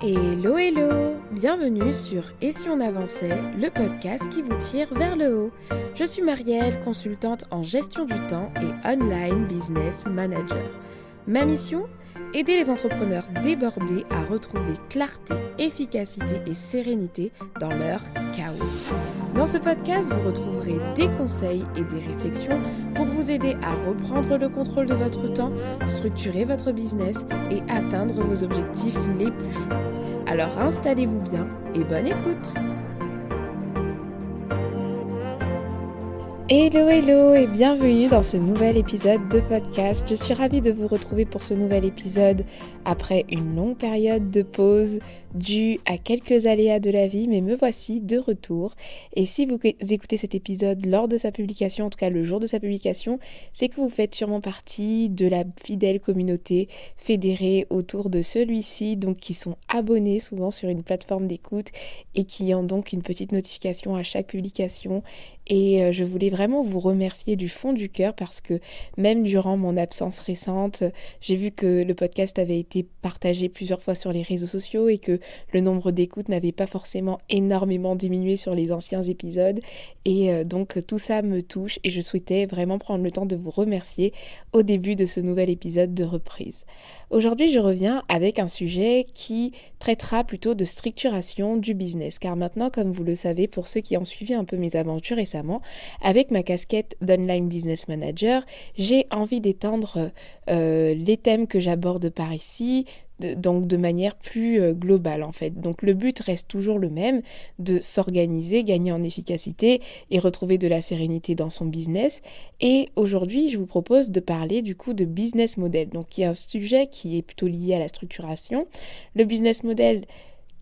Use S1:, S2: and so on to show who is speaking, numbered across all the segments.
S1: Hello hello, bienvenue sur Et si on avançait, le podcast qui vous tire vers le haut. Je suis Marielle, consultante en gestion du temps et online business manager. Ma mission ? Aider les entrepreneurs débordés à retrouver clarté, efficacité et sérénité dans leur chaos. Dans ce podcast, vous retrouverez des conseils et des réflexions pour vous aider à reprendre le contrôle de votre temps, structurer votre business et atteindre vos objectifs les plus fous. Alors installez-vous bien et bonne écoute! Hello hello et bienvenue dans ce nouvel épisode de podcast. Je suis ravie de vous retrouver pour ce nouvel épisode après une longue période de pause due à quelques aléas de la vie, mais me voici de retour. Et si vous écoutez cet épisode lors de sa publication, en tout cas le jour de sa publication, c'est que vous faites sûrement partie de la fidèle communauté fédérée autour de celui-ci, donc qui sont abonnés souvent sur une plateforme d'écoute et qui ont donc une petite notification à chaque publication. Et je voulais vraiment vous remercier du fond du cœur parce que même durant mon absence récente, j'ai vu que le podcast avait été partagé plusieurs fois sur les réseaux sociaux et que le nombre d'écoutes n'avait pas forcément énormément diminué sur les anciens épisodes. Et donc tout ça me touche et je souhaitais vraiment prendre le temps de vous remercier au début de ce nouvel épisode de reprise. Aujourd'hui, je reviens avec un sujet qui traitera plutôt de structuration du business. Car maintenant, comme vous le savez, pour ceux qui ont suivi un peu mes aventures récemment, avec ma casquette d'Online Business Manager, j'ai envie d'étendre les thèmes que j'aborde par ici, donc de manière plus globale en fait. Donc le but reste toujours le même, de s'organiser, gagner en efficacité et retrouver de la sérénité dans son business. Et aujourd'hui, je vous propose de parler du coup de business model. Donc il y a un sujet qui est plutôt lié à la structuration. Le business model,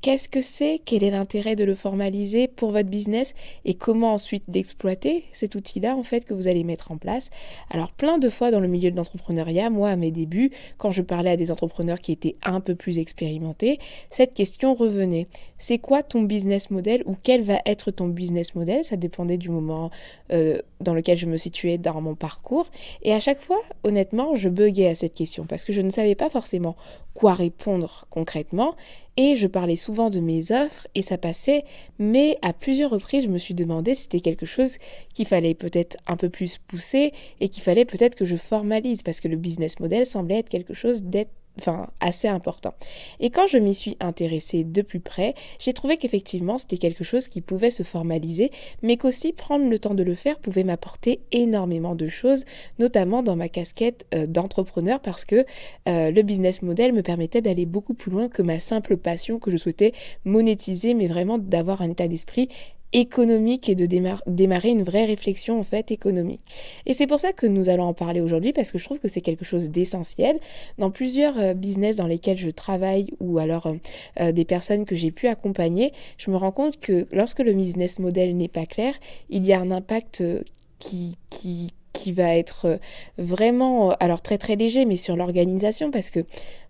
S1: qu'est-ce que c'est ? Quel est l'intérêt de le formaliser pour votre business et comment ensuite d'exploiter cet outil-là en fait que vous allez mettre en place ? Alors plein de fois dans le milieu de l'entrepreneuriat, moi à mes débuts, quand je parlais à des entrepreneurs qui étaient un peu plus expérimentés, cette question revenait. C'est quoi ton business model ou quel va être ton business model ? Ça dépendait du moment dans lequel je me situais dans mon parcours. Et à chaque fois, honnêtement, je buguais à cette question parce que je ne savais pas forcément quoi répondre concrètement. Et je parlais souvent de mes offres et ça passait, mais à plusieurs reprises, je me suis demandé si c'était quelque chose qu'il fallait peut-être un peu plus pousser et qu'il fallait peut-être que je formalise parce que le business model semblait être quelque chose assez important. Et quand je m'y suis intéressée de plus près, j'ai trouvé qu'effectivement c'était quelque chose qui pouvait se formaliser, mais qu'aussi prendre le temps de le faire pouvait m'apporter énormément de choses, notamment dans ma casquette d'entrepreneur parce que le business model me permettait d'aller beaucoup plus loin que ma simple passion que je souhaitais monétiser, mais vraiment d'avoir un état d'esprit économique et de démarrer une vraie réflexion en fait économique. Et c'est pour ça que nous allons en parler aujourd'hui parce que je trouve que c'est quelque chose d'essentiel. Dans plusieurs business dans lesquels je travaille ou alors des personnes que j'ai pu accompagner, je me rends compte que lorsque le business model n'est pas clair, il y a un impact qui va être vraiment, alors très très léger, mais sur l'organisation parce que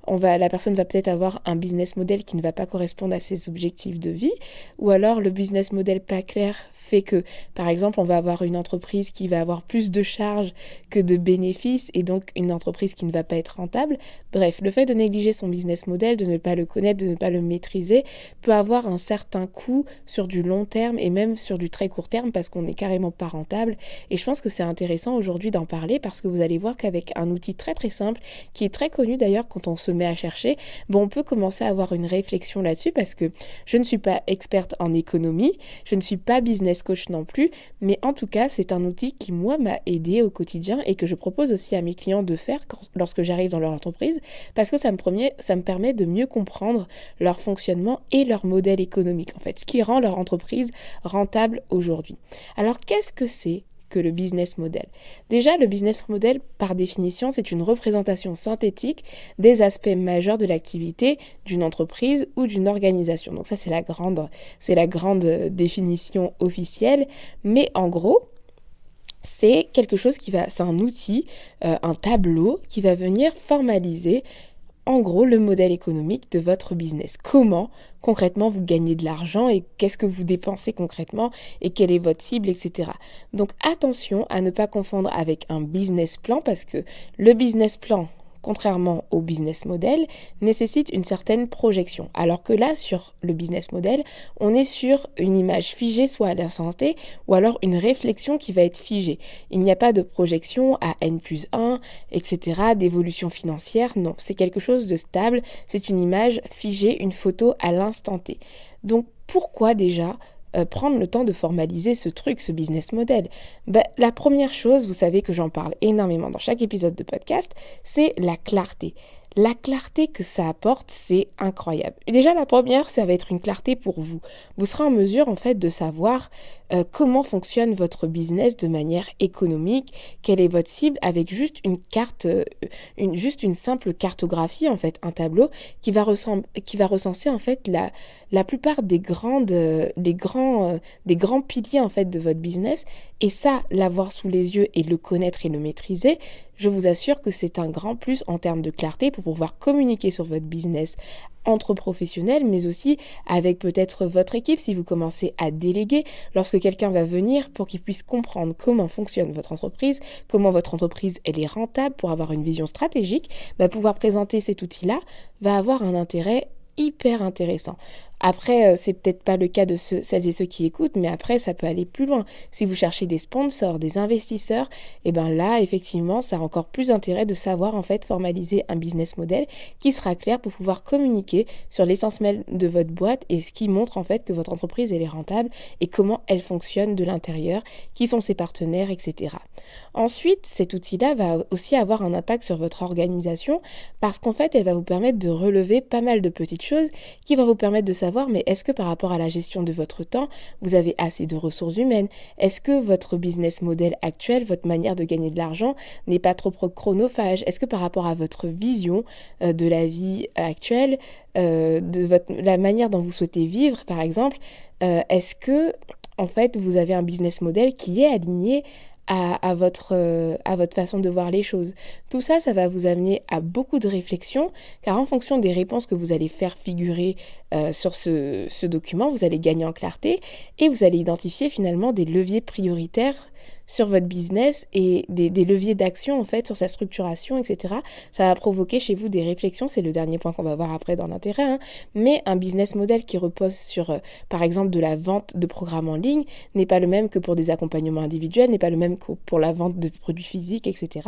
S1: la personne va peut-être avoir un business model qui ne va pas correspondre à ses objectifs de vie, ou alors le business model pas clair fait que, par exemple, on va avoir une entreprise qui va avoir plus de charges que de bénéfices et donc une entreprise qui ne va pas être rentable. Bref, le fait de négliger son business model, de ne pas le connaître, de ne pas le maîtriser, peut avoir un certain coût sur du long terme et même sur du très court terme parce qu'on n'est carrément pas rentable. Et je pense que c'est intéressant aujourd'hui d'en parler parce que vous allez voir qu'avec un outil très très simple, qui est très connu d'ailleurs quand on se met à chercher, on peut commencer à avoir une réflexion là-dessus parce que je ne suis pas experte en économie, je ne suis pas business coach non plus, mais en tout cas, c'est un outil qui, moi, m'a aidé au quotidien et que je propose aussi à mes clients de faire lorsque j'arrive dans leur entreprise parce que ça me permet de mieux comprendre leur fonctionnement et leur modèle économique, en fait, ce qui rend leur entreprise rentable aujourd'hui. Alors, qu'est-ce que c'est que le business model ? Déjà, le business model, par définition, c'est une représentation synthétique des aspects majeurs de l'activité d'une entreprise ou d'une organisation. Donc ça, c'est la grande définition officielle. Mais en gros, c'est c'est un outil, un tableau qui va venir formaliser en gros le modèle économique de votre business. Comment concrètement vous gagnez de l'argent et qu'est-ce que vous dépensez concrètement et quelle est votre cible, etc. Donc attention à ne pas confondre avec un business plan parce que le business plan, contrairement au business model, nécessite une certaine projection. Alors que là, sur le business model, on est sur une image figée, soit à l'instant T, ou alors une réflexion qui va être figée. Il n'y a pas de projection à N+1, etc., d'évolution financière. Non, c'est quelque chose de stable. C'est une image figée, une photo à l'instant T. Donc, pourquoi déjà prendre le temps de formaliser ce truc, ce business model? La première chose, vous savez que j'en parle énormément dans chaque épisode de podcast, c'est la clarté. La clarté que ça apporte, c'est incroyable. Déjà, la première, ça va être une clarté pour vous. Vous serez en mesure, en fait, de savoir comment fonctionne votre business de manière économique, quelle est votre cible, avec juste une carte, juste une simple cartographie, en fait, un tableau qui va recenser, en fait, la plupart des grands piliers, en fait, de votre business. Et ça, l'avoir sous les yeux et le connaître et le maîtriser, je vous assure que c'est un grand plus en termes de clarté pour pouvoir communiquer sur votre business entre professionnels, mais aussi avec peut-être votre équipe si vous commencez à déléguer, lorsque quelqu'un va venir pour qu'il puisse comprendre comment fonctionne votre entreprise, comment votre entreprise elle est rentable pour avoir une vision stratégique, pouvoir présenter cet outil-là va avoir un intérêt hyper intéressant. Après, c'est peut-être pas le cas de celles et ceux qui écoutent, mais après, ça peut aller plus loin. Si vous cherchez des sponsors, des investisseurs, et là, effectivement, ça a encore plus d'intérêt de savoir, en fait, formaliser un business model qui sera clair pour pouvoir communiquer sur l'essence même de votre boîte et ce qui montre, en fait, que votre entreprise, elle est rentable et comment elle fonctionne de l'intérieur, qui sont ses partenaires, etc. Ensuite, cet outil-là va aussi avoir un impact sur votre organisation parce qu'en fait, elle va vous permettre de relever pas mal de petites choses qui vont vous permettre de savoir, mais est-ce que par rapport à la gestion de votre temps, vous avez assez de ressources humaines? Est-ce que votre business model actuel, votre manière de gagner de l'argent n'est pas trop chronophage? Est-ce que par rapport à votre vision de la vie actuelle, la manière dont vous souhaitez vivre, par exemple, est-ce que en fait vous avez un business model qui est aligné à votre façon de voir les choses? Tout ça, ça va vous amener à beaucoup de réflexions, car en fonction des réponses que vous allez faire figurer sur ce document, vous allez gagner en clarté et vous allez identifier finalement des leviers prioritaires sur votre business et des leviers d'action en fait sur sa structuration, etc. Ça va provoquer chez vous des réflexions, c'est le dernier point qu'on va voir après dans l'intérêt, mais un business model qui repose sur, par exemple, de la vente de programmes en ligne n'est pas le même que pour des accompagnements individuels, n'est pas le même que pour la vente de produits physiques, etc.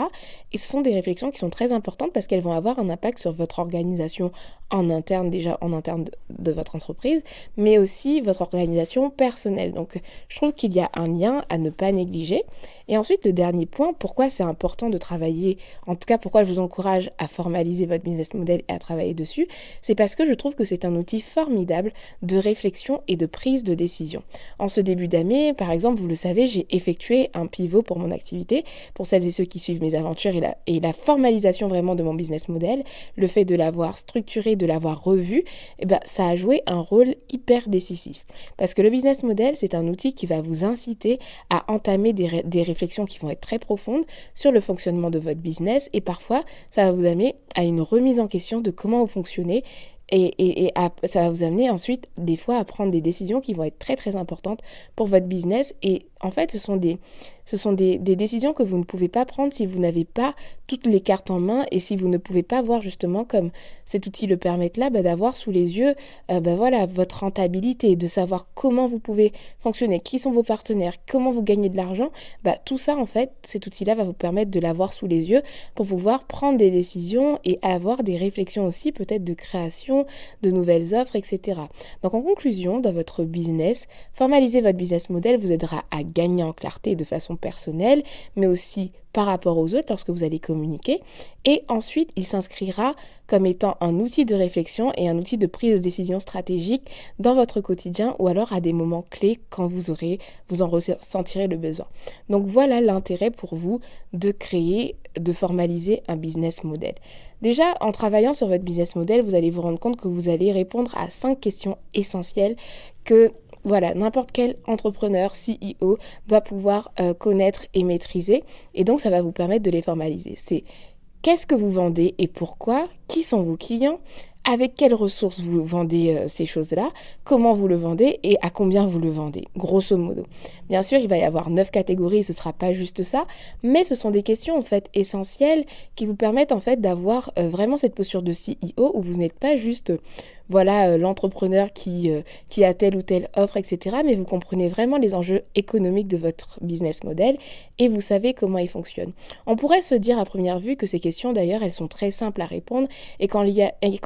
S1: Et ce sont des réflexions qui sont très importantes parce qu'elles vont avoir un impact sur votre organisation en interne, déjà en interne de votre entreprise, mais aussi votre organisation personnelle. Donc, je trouve qu'il y a un lien à ne pas négliger. Et ensuite, le dernier point, pourquoi c'est important de travailler, en tout cas pourquoi je vous encourage à formaliser votre business model et à travailler dessus, c'est parce que je trouve que c'est un outil formidable de réflexion et de prise de décision. En ce début d'année, par exemple, vous le savez, j'ai effectué un pivot pour mon activité. Pour celles et ceux qui suivent mes aventures et la formalisation vraiment de mon business model, le fait de l'avoir structuré, de l'avoir revu, ça a joué un rôle hyper décisif. Parce que le business model, c'est un outil qui va vous inciter à entamer des réflexions qui vont être très profondes sur le fonctionnement de votre business et parfois, ça va vous amener à une remise en question de comment vous fonctionnez et ça va vous amener ensuite des fois à prendre des décisions qui vont être très très importantes pour votre business et en fait ce sont des décisions que vous ne pouvez pas prendre si vous n'avez pas toutes les cartes en main et si vous ne pouvez pas voir justement comme cet outil le permet là, d'avoir sous les yeux votre rentabilité, de savoir comment vous pouvez fonctionner, qui sont vos partenaires, comment vous gagnez de l'argent, tout ça en fait cet outil-là va vous permettre de l'avoir sous les yeux pour pouvoir prendre des décisions et avoir des réflexions aussi peut-être de création, de nouvelles offres, etc. Donc en conclusion, dans votre business, formaliser votre business model vous aidera à gagner en clarté de façon personnelle, mais aussi par rapport aux autres lorsque vous allez communiquer. Et ensuite, il s'inscrira comme étant un outil de réflexion et un outil de prise de décision stratégique dans votre quotidien ou alors à des moments clés quand vous en ressentirez le besoin. Donc voilà l'intérêt pour vous de formaliser un business model. Déjà, en travaillant sur votre business model, vous allez vous rendre compte que vous allez répondre à 5 questions essentielles que n'importe quel entrepreneur, CEO doit pouvoir connaître et maîtriser. Et donc, ça va vous permettre de les formaliser. C'est qu'est-ce que vous vendez et pourquoi? Qui sont vos clients? avec quelles ressources vous vendez ces choses-là, comment vous le vendez et à combien vous le vendez, grosso modo. Bien sûr, il va y avoir 9 catégories, ce ne sera pas juste ça, mais ce sont des questions en fait essentielles qui vous permettent en fait d'avoir vraiment cette posture de CEO où vous n'êtes pas juste l'entrepreneur qui a telle ou telle offre, etc. Mais vous comprenez vraiment les enjeux économiques de votre business model et vous savez comment il fonctionne. On pourrait se dire à première vue que ces questions d'ailleurs, elles sont très simples à répondre et qu'en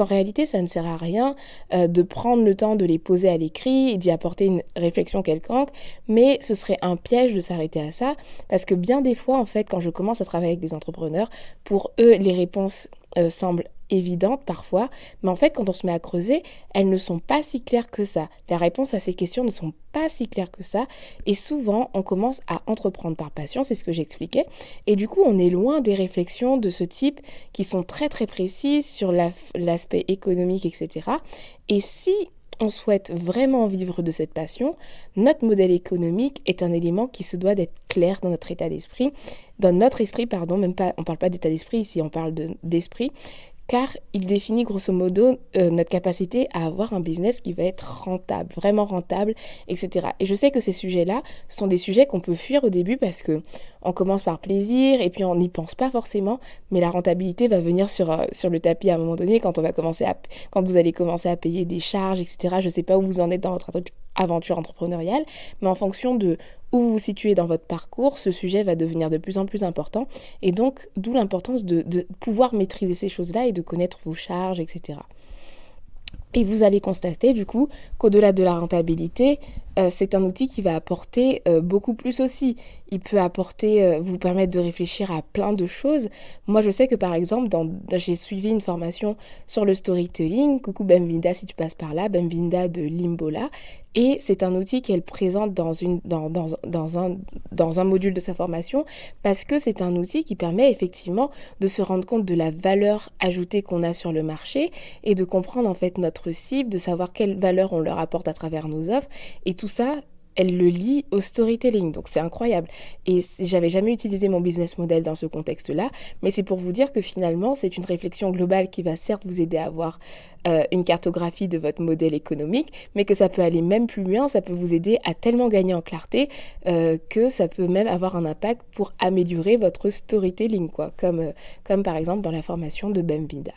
S1: réalité, ça ne sert à rien de prendre le temps de les poser à l'écrit et d'y apporter une réflexion quelconque, mais ce serait un piège de s'arrêter à ça parce que bien des fois, en fait, quand je commence à travailler avec des entrepreneurs, pour eux, les réponses semblent évidentes parfois, mais en fait quand on se met à creuser, elles ne sont pas si claires que ça. Les réponses à ces questions ne sont pas si claires que ça et souvent on commence à entreprendre par passion, c'est ce que j'expliquais, et du coup on est loin des réflexions de ce type qui sont très très précises sur l'aspect économique, etc. Et si on souhaite vraiment vivre de cette passion, notre modèle économique est un élément qui se doit d'être clair dans notre état d'esprit, même pas, on parle pas d'état d'esprit ici, on parle d'esprit, car il définit grosso modo notre capacité à avoir un business qui va être rentable, vraiment rentable, etc. Et je sais que ces sujets-là sont des sujets qu'on peut fuir au début parce que on commence par plaisir et puis on n'y pense pas forcément, mais la rentabilité va venir sur le tapis à un moment donné quand vous allez commencer à payer des charges, etc. Je ne sais pas où vous en êtes dans votre aventure entrepreneuriale, mais en fonction de où vous vous situez dans votre parcours, ce sujet va devenir de plus en plus important et donc d'où l'importance de pouvoir maîtriser ces choses-là et de connaître vos charges, etc. Et vous allez constater du coup qu'au-delà de la rentabilité, c'est un outil qui va apporter beaucoup plus aussi. Il peut vous permettre de réfléchir à plein de choses. Moi, je sais que par exemple, j'ai suivi une formation sur le storytelling. Coucou Bemvinda si tu passes par là, Bemvinda de Limbola. Et c'est un outil qu'elle présente dans un module de sa formation parce que c'est un outil qui permet effectivement de se rendre compte de la valeur ajoutée qu'on a sur le marché et de comprendre en fait notre cible, de savoir quelle valeur on leur apporte à travers nos offres. Et tout ça, elle le lie au storytelling, donc c'est incroyable. Et j'avais jamais utilisé mon business model dans ce contexte-là, mais c'est pour vous dire que finalement, c'est une réflexion globale qui va certes vous aider à avoir une cartographie de votre modèle économique, mais que ça peut aller même plus loin, ça peut vous aider à tellement gagner en clarté que ça peut même avoir un impact pour améliorer votre storytelling, quoi, comme par exemple dans la formation de Bemvinda.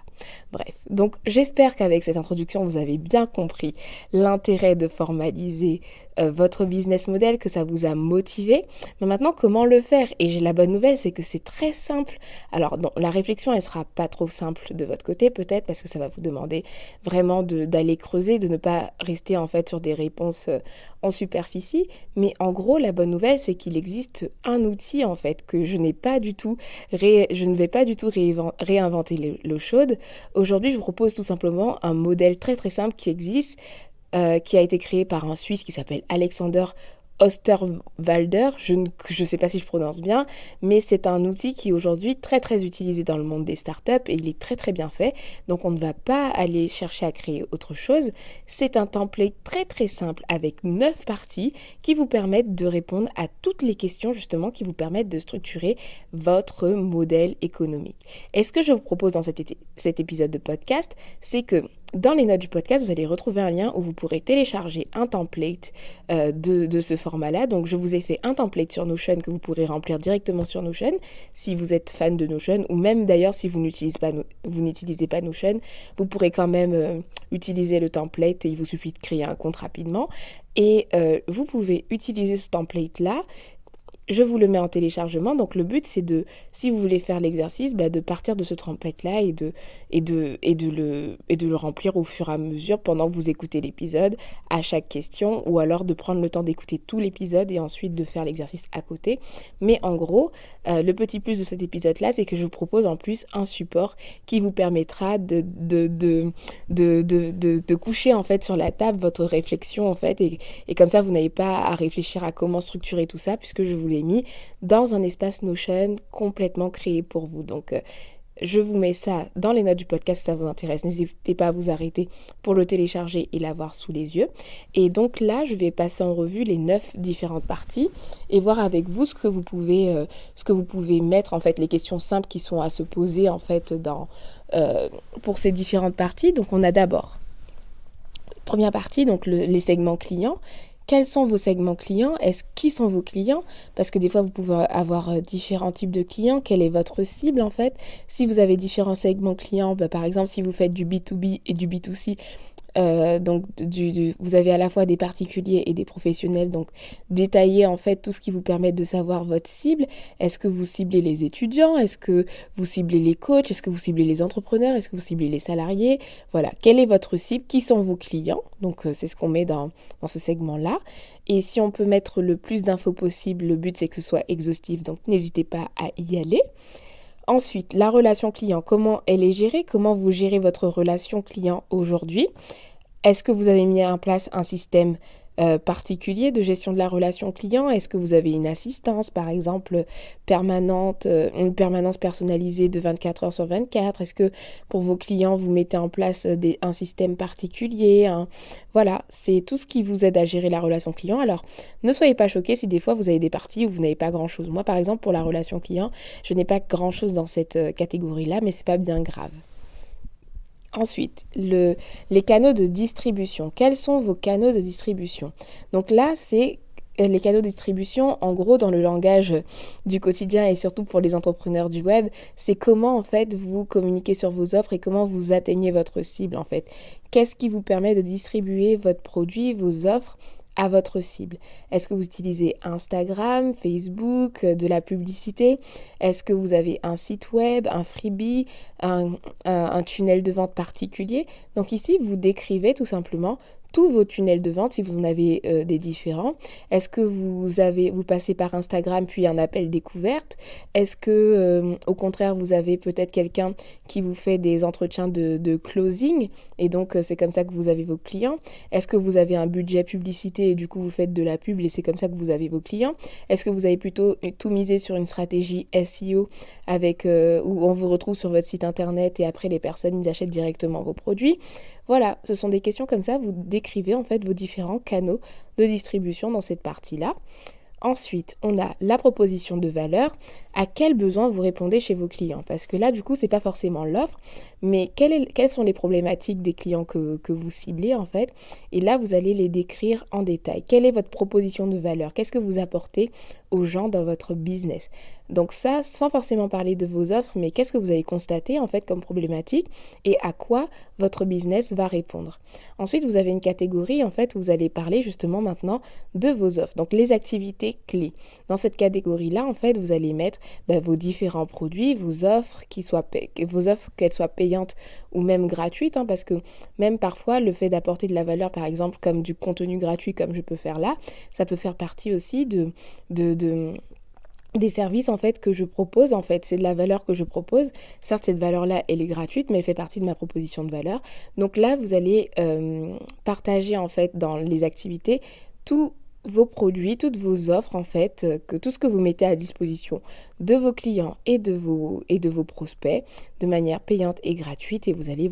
S1: Bref, donc j'espère qu'avec cette introduction, vous avez bien compris l'intérêt de formaliser votre business model, que ça vous a motivé. Mais maintenant, comment le faire? Et j'ai la bonne nouvelle, c'est que c'est très simple. Alors, non, la réflexion, elle sera pas trop simple de votre côté, peut-être, parce que ça va vous demander vraiment d'aller creuser, de ne pas rester en fait sur des réponses en superficie. Mais en gros, la bonne nouvelle, c'est qu'il existe un outil en fait que je n'ai pas du tout, je ne vais pas du tout réinventer l'eau chaude. Aujourd'hui, je vous propose tout simplement un modèle très très simple qui existe, qui a été créé par un Suisse qui s'appelle Alexander Osterwalder, je ne sais pas si je prononce bien, mais c'est un outil qui est aujourd'hui très très utilisé dans le monde des startups et il est très très bien fait, donc on ne va pas aller chercher à créer autre chose. C'est un template très très simple avec 9 parties qui vous permettent de répondre à toutes les questions justement qui vous permettent de structurer votre modèle économique. Et ce que je vous propose dans cet épisode de podcast, c'est que dans les notes du podcast, vous allez retrouver un lien où vous pourrez télécharger un template de ce format-là. Donc, je vous ai fait un template sur Notion que vous pourrez remplir directement sur Notion si vous êtes fan de Notion ou même d'ailleurs si vous n'utilisez pas Notion, vous pourrez quand même utiliser le template et il vous suffit de créer un compte rapidement. Et vous pouvez utiliser ce template-là. Je vous le mets en téléchargement, donc le but c'est si vous voulez faire l'exercice, de partir de ce template-là et de le remplir au fur et à mesure pendant que vous écoutez l'épisode à chaque question, ou alors de prendre le temps d'écouter tout l'épisode et ensuite de faire l'exercice à côté. Mais en gros, le petit plus de cet épisode-là, c'est que je vous propose en plus un support qui vous permettra de coucher en fait sur la table votre réflexion en fait, et comme ça vous n'avez pas à réfléchir à comment structurer tout ça puisque je vous l'ai mis dans un espace Notion complètement créé pour vous. Donc Je vous mets ça dans les notes du podcast si ça vous intéresse. N'hésitez pas à vous arrêter pour le télécharger et l'avoir sous les yeux. Et donc là, je vais passer en revue les 9 différentes parties et voir avec vous ce que vous pouvez mettre, en fait, les questions simples qui sont à se poser, en fait, pour ces différentes parties. Donc on a d'abord, première partie, donc les segments clients. Quels sont vos segments clients? Qui sont vos clients? Parce que des fois, vous pouvez avoir différents types de clients. Quelle est votre cible, en fait? Si vous avez différents segments clients, par exemple, si vous faites du B2B et du B2C, donc vous avez à la fois des particuliers et des professionnels, donc détaillez en fait tout ce qui vous permet de savoir votre cible. Est-ce que vous ciblez les étudiants? Est-ce que vous ciblez les coachs? Est-ce que vous ciblez les entrepreneurs? Est-ce que vous ciblez les salariés? Voilà, quelle est votre cible? Qui sont vos clients? Donc c'est ce qu'on met dans ce segment-là. Et si on peut mettre le plus d'infos possible, le but c'est que ce soit exhaustif, donc n'hésitez pas à y aller. Ensuite, la relation client, comment elle est gérée? Comment vous gérez votre relation client aujourd'hui? Est-ce que vous avez mis en place un système particulier de gestion de la relation client? Est-ce que vous avez une assistance, par exemple, permanente, une permanence personnalisée de 24 heures sur 24? Est-ce que pour vos clients, vous mettez en place un système particulier? Voilà, c'est tout ce qui vous aide à gérer la relation client. Alors, ne soyez pas choqués si des fois vous avez des parties où vous n'avez pas grand-chose. Moi, par exemple, pour la relation client, je n'ai pas grand-chose dans cette catégorie-là, mais c'est pas bien grave. Ensuite, les canaux de distribution. Quels sont vos canaux de distribution? Donc là, c'est les canaux de distribution, en gros, dans le langage du quotidien et surtout pour les entrepreneurs du web, c'est comment, en fait, vous communiquez sur vos offres et comment vous atteignez votre cible, en fait. Qu'est-ce qui vous permet de distribuer votre produit, vos offres à votre cible? Est-ce que vous utilisez Instagram, Facebook, de la publicité? Est-ce que vous avez un site web, un freebie, un tunnel de vente particulier? Donc ici, vous décrivez tout simplement tous vos tunnels de vente, si vous en avez des différents. Est-ce que vous passez par Instagram puis un appel découverte? Est-ce que, au contraire, vous avez peut-être quelqu'un qui vous fait des entretiens de closing et donc c'est comme ça que vous avez vos clients? Est-ce que vous avez un budget publicité et du coup vous faites de la pub et c'est comme ça que vous avez vos clients? Est-ce que vous avez plutôt tout misé sur une stratégie SEO avec où on vous retrouve sur votre site internet et après les personnes ils achètent directement vos produits? Voilà, ce sont des questions comme ça, vous décrivez en fait vos différents canaux de distribution dans cette partie-là. Ensuite, on a la proposition de valeur. À quel besoin vous répondez chez vos clients? Parce que là, du coup, c'est pas forcément l'offre, mais quelles sont les problématiques des clients que vous ciblez en fait? Et là, vous allez les décrire en détail. Quelle est votre proposition de valeur? Qu'est-ce que vous apportez aux gens dans votre business? Donc ça, sans forcément parler de vos offres, mais qu'est-ce que vous avez constaté en fait comme problématique et à quoi votre business va répondre? Ensuite, vous avez une catégorie en fait où vous allez parler justement maintenant de vos offres. Donc les activités clés. Dans cette catégorie-là, en fait, vous allez mettre vos différents produits, vos offres, qu'elles soient payantes ou même gratuites, parce que même parfois, le fait d'apporter de la valeur, par exemple, comme du contenu gratuit, comme je peux faire là, ça peut faire partie aussi des services en fait que je propose. En fait, c'est de la valeur que je propose. Certes, cette valeur-là, elle est gratuite, mais elle fait partie de ma proposition de valeur. Donc là, vous allez partager en fait dans les activités tous vos produits, toutes vos offres en fait, que tout ce que vous mettez à disposition de vos clients et de vos prospects de manière payante et gratuite, et vous allez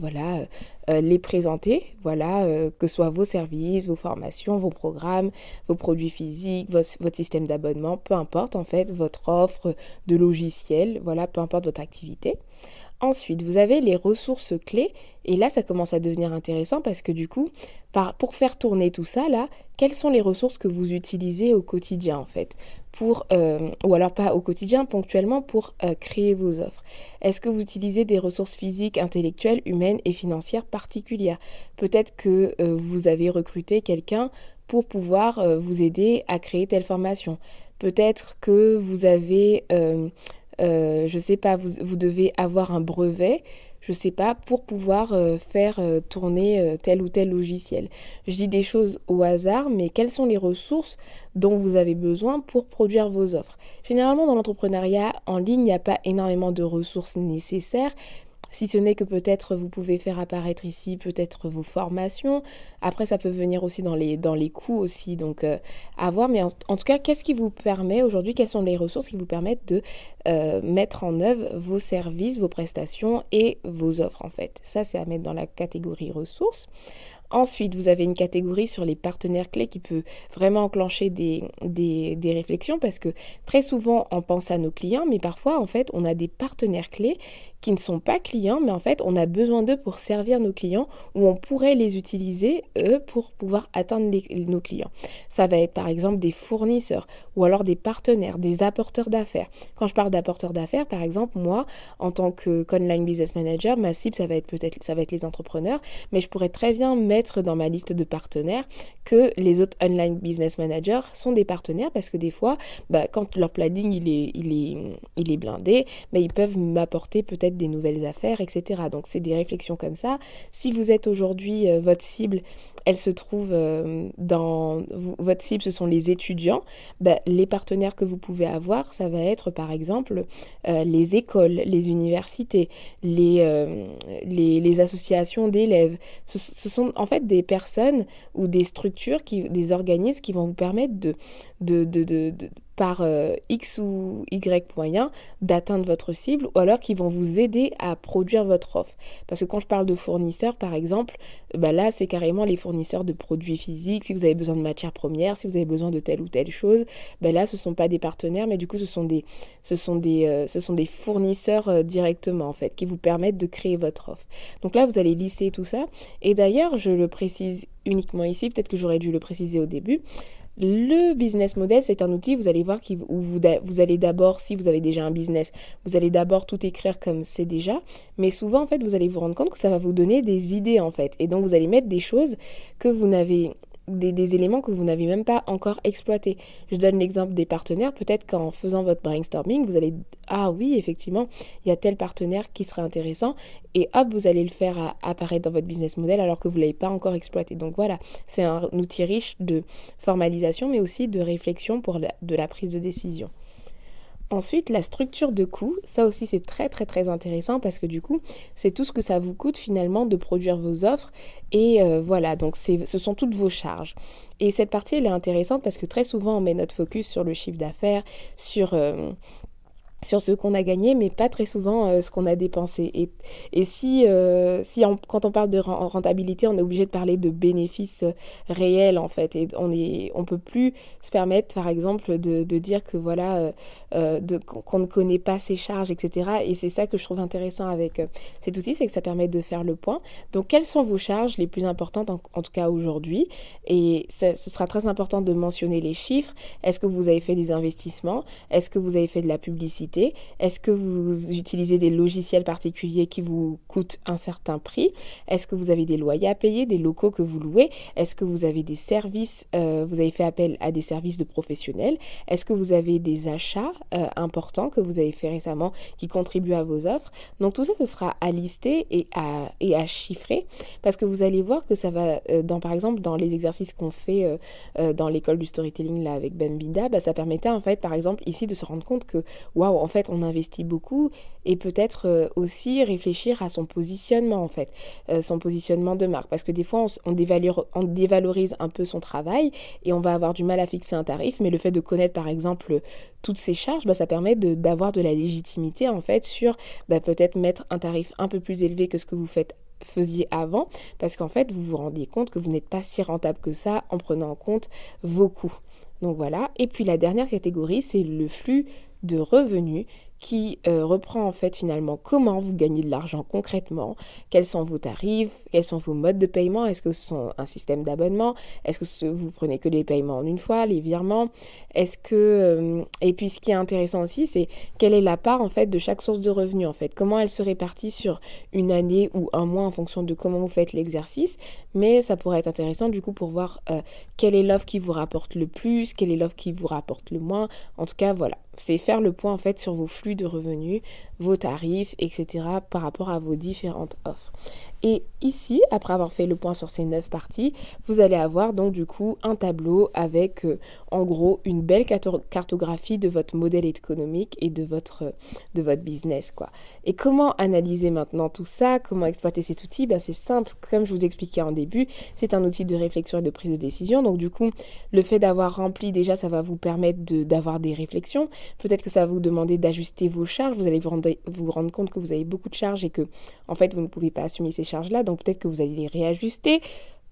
S1: les présenter, que ce soit vos services, vos formations, vos programmes, vos produits physiques, votre système d'abonnement, peu importe en fait, votre offre de logiciel, peu importe votre activité. Ensuite, vous avez les ressources clés et là, ça commence à devenir intéressant parce que du coup, pour faire tourner tout ça, là, quelles sont les ressources que vous utilisez au quotidien en fait ou alors pas au quotidien, ponctuellement pour créer vos offres? Est-ce que vous utilisez des ressources physiques, intellectuelles, humaines et financières particulières? Peut-être que vous avez recruté quelqu'un pour pouvoir vous aider à créer telle formation. Peut-être que vous avez... je sais pas, vous devez avoir un brevet, je sais pas, pour pouvoir faire tourner tel ou tel logiciel. Je dis des choses au hasard, mais quelles sont les ressources dont vous avez besoin pour produire vos offres? Généralement, dans l'entrepreneuriat en ligne, il n'y a pas énormément de ressources nécessaires. Si ce n'est que peut-être vous pouvez faire apparaître ici peut-être vos formations. Après, ça peut venir aussi dans les coûts aussi, donc à voir. Mais en tout cas, qu'est-ce qui vous permet aujourd'hui, quelles sont les ressources qui vous permettent de mettre en œuvre vos services, vos prestations et vos offres en fait. Ça, c'est à mettre dans la catégorie ressources. Ensuite, vous avez une catégorie sur les partenaires clés qui peut vraiment enclencher des réflexions parce que très souvent, on pense à nos clients, mais parfois, en fait, on a des partenaires clés qui ne sont pas clients, mais en fait, on a besoin d'eux pour servir nos clients ou on pourrait les utiliser, eux, pour pouvoir atteindre nos clients. Ça va être par exemple des fournisseurs ou alors des partenaires, des apporteurs d'affaires. Quand je parle d'apporteurs d'affaires, par exemple, moi, en tant que Conline Business Manager, ma cible, ça va être les entrepreneurs, mais je pourrais très bien mettre dans ma liste de partenaires que les autres online business managers sont des partenaires parce que des fois, quand leur planning il est blindé, ils peuvent m'apporter peut-être des nouvelles affaires, etc. Donc c'est des réflexions comme ça. Si vous êtes aujourd'hui, votre cible, elle se trouve votre cible, ce sont les étudiants, les partenaires que vous pouvez avoir, ça va être par exemple les écoles, les universités, les associations d'élèves. Ce sont en fait des personnes ou des structures, des organismes qui vont vous permettre par X ou Y moyen d'atteindre votre cible ou alors qui vont vous aider à produire votre offre. Parce que quand je parle de fournisseurs, par exemple, là, c'est carrément les fournisseurs de produits physiques. Si vous avez besoin de matières premières, si vous avez besoin de telle ou telle chose, là, ce ne sont pas des partenaires, mais du coup, ce sont des fournisseurs directement, en fait, qui vous permettent de créer votre offre. Donc là, vous allez lister tout ça. Et d'ailleurs, je le précise uniquement ici, peut-être que j'aurais dû le préciser au début. Le business model, c'est un outil, vous allez voir, où vous allez d'abord, si vous avez déjà un business, vous allez d'abord tout écrire comme c'est déjà, mais souvent, en fait, vous allez vous rendre compte que ça va vous donner des idées, en fait. Et donc, vous allez mettre des choses que vous n'avez des éléments que vous n'avez même pas encore exploités. Je donne l'exemple des partenaires. Peut-être qu'en faisant votre brainstorming, vous allez... Ah oui, effectivement, il y a tel partenaire qui serait intéressant. Et hop, vous allez le faire apparaître dans votre business model alors que vous ne l'avez pas encore exploité. Donc voilà, c'est un outil riche de formalisation, mais aussi de réflexion de la prise de décision. Ensuite, la structure de coût, ça aussi c'est très très très intéressant parce que du coup, c'est tout ce que ça vous coûte finalement de produire vos offres et voilà, donc ce sont toutes vos charges. Et cette partie, elle est intéressante parce que très souvent, on met notre focus sur le chiffre d'affaires, sur ce qu'on a gagné, mais pas très souvent ce qu'on a dépensé. Et quand on parle de rentabilité, on est obligé de parler de bénéfices réels, en fait. Et on peut plus se permettre, par exemple, de dire que voilà, qu'on ne connaît pas ses charges, etc. Et c'est ça que je trouve intéressant avec cet outil, c'est que ça permet de faire le point. Donc, quelles sont vos charges les plus importantes, en tout cas aujourd'hui? Et ce sera très important de mentionner les chiffres. Est-ce que vous avez fait des investissements? Est-ce que vous avez fait de la publicité? Est-ce que vous utilisez des logiciels particuliers qui vous coûtent un certain prix? Est-ce que vous avez des loyers à payer, des locaux que vous louez? Est-ce que vous avez des services, vous avez fait appel à des services de professionnels? Est-ce que vous avez des achats importants que vous avez fait récemment qui contribuent à vos offres? Donc tout ça, ce sera à lister et à chiffrer parce que vous allez voir que ça va, par exemple, dans les exercices qu'on fait dans l'école du storytelling là, avec Ben Binda, ça permettait en fait, par exemple, ici de se rendre compte que waouh, en fait, on investit beaucoup et peut-être aussi réfléchir à son positionnement, en fait, son positionnement de marque. Parce que des fois, on dévalorise un peu son travail et on va avoir du mal à fixer un tarif. Mais le fait de connaître, par exemple, toutes ces charges, ça permet d'avoir de la légitimité, en fait, sur peut-être mettre un tarif un peu plus élevé que ce que vous faisiez avant, parce qu'en fait, vous vous rendiez compte que vous n'êtes pas si rentable que ça en prenant en compte vos coûts. Donc voilà. Et puis la dernière catégorie, c'est le flux de revenus qui reprend en fait finalement comment vous gagnez de l'argent concrètement, quels sont vos tarifs, quels sont vos modes de paiement, est-ce que ce sont un système d'abonnement, est-ce que vous prenez que les paiements en une fois, les virements, et puis ce qui est intéressant aussi, c'est quelle est la part en fait de chaque source de revenus en fait, comment elle se répartit sur une année ou un mois en fonction de comment vous faites l'exercice, mais ça pourrait être intéressant du coup pour voir quelle est l'offre qui vous rapporte le plus, quelle est l'offre qui vous rapporte le moins, en tout cas voilà. C'est faire le point en fait sur vos flux de revenus, vos tarifs, etc. par rapport à vos différentes offres. Et ici, après avoir fait le point sur ces 9 parties, vous allez avoir donc du coup un tableau avec en gros une belle cartographie de votre modèle économique et de votre business, quoi. Et comment analyser maintenant tout ça? Comment exploiter cet outil? Ben, c'est simple, comme je vous expliquais en début, c'est un outil de réflexion et de prise de décision. Donc du coup, le fait d'avoir rempli déjà, ça va vous permettre d'avoir des réflexions. Peut-être que ça va vous demander d'ajuster vos charges. Vous allez vous rendre compte que vous avez beaucoup de charges et que en fait, vous ne pouvez pas assumer ces charges-là. Donc peut-être que vous allez les réajuster.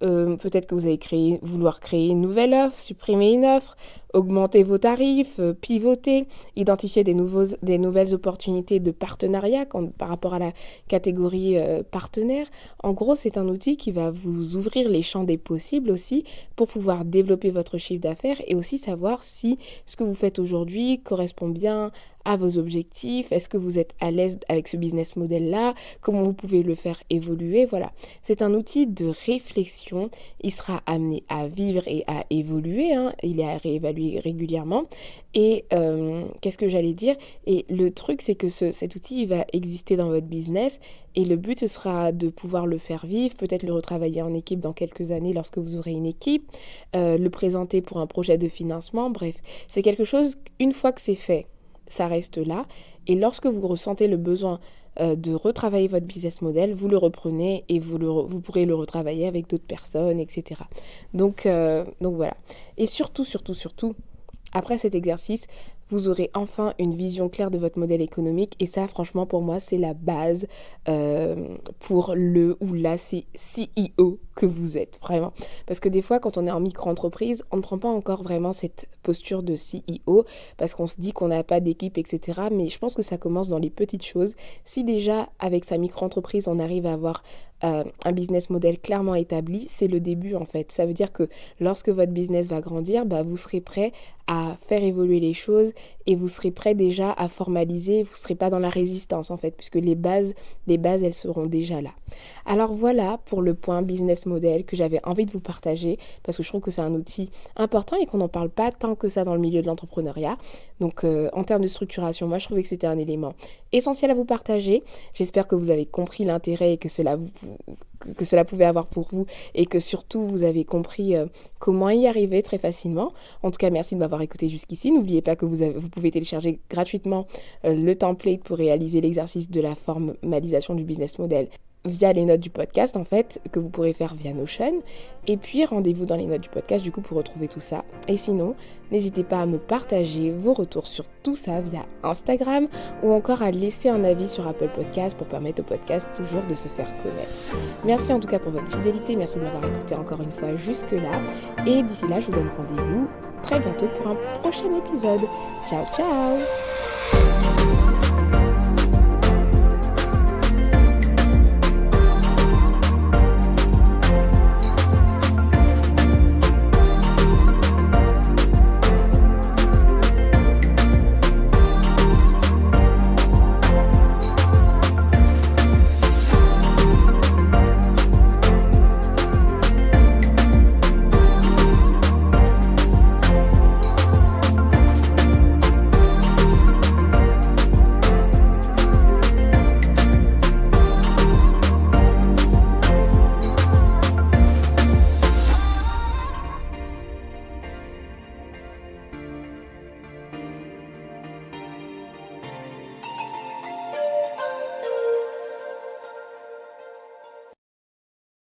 S1: Peut-être que vous allez vouloir créer une nouvelle offre, supprimer une offre, augmenter vos tarifs, pivoter, identifier des nouvelles opportunités de partenariat par rapport à la catégorie partenaire. En gros, c'est un outil qui va vous ouvrir les champs des possibles aussi pour pouvoir développer votre chiffre d'affaires et aussi savoir si ce que vous faites aujourd'hui correspond bien à vos objectifs, est-ce que vous êtes à l'aise avec ce business model-là, comment vous pouvez le faire évoluer, voilà. C'est un outil de réflexion, il sera amené à vivre et à évoluer, hein. Il est à réévaluer régulièrement. Et qu'est-ce que j'allais dire? Et le truc, c'est que cet outil, il va exister dans votre business et le but, ce sera de pouvoir le faire vivre, peut-être le retravailler en équipe dans quelques années lorsque vous aurez une équipe, le présenter pour un projet de financement, bref. C'est quelque chose, une fois que c'est fait, ça reste là. Et lorsque vous ressentez le besoin de retravailler votre business model, vous le reprenez et vous pourrez le retravailler avec d'autres personnes, etc. Donc voilà. Et surtout, après cet exercice, vous aurez enfin une vision claire de votre modèle économique. Et ça, franchement, pour moi, c'est la base pour le ou la CEO que vous êtes, vraiment. Parce que des fois, quand on est en micro-entreprise, on ne prend pas encore vraiment cette posture de CEO parce qu'on se dit qu'on n'a pas d'équipe, etc. Mais je pense que ça commence dans les petites choses. Si déjà, avec sa micro-entreprise, on arrive à avoir un business model clairement établi, c'est le début en fait. Ça veut dire que lorsque votre business va grandir, vous serez prêt à faire évoluer les choses et vous serez prêt déjà à formaliser, vous ne serez pas dans la résistance en fait, puisque les bases, elles seront déjà là. Alors voilà pour le point business model que j'avais envie de vous partager, parce que je trouve que c'est un outil important et qu'on n'en parle pas tant que ça dans le milieu de l'entrepreneuriat. Donc en termes de structuration, moi je trouvais que c'était un élément essentiel à vous partager. J'espère que vous avez compris l'intérêt et que cela pouvait avoir pour vous et que surtout vous avez compris comment y arriver très facilement. En tout cas, merci de m'avoir écouté jusqu'ici. N'oubliez pas que vous pouvez télécharger gratuitement le template pour réaliser l'exercice de la formalisation du business model via les notes du podcast en fait, que vous pourrez faire via Notion. Et puis rendez-vous dans les notes du podcast du coup pour retrouver tout ça. Et sinon, n'hésitez pas à me partager vos retours sur tout ça via Instagram ou encore à laisser un avis sur Apple Podcast pour permettre au podcast toujours de se faire connaître. Merci en tout cas pour votre fidélité, merci de m'avoir écouté encore une fois jusque-là. Et d'ici là, je vous donne rendez-vous très bientôt pour un prochain épisode. Ciao, ciao!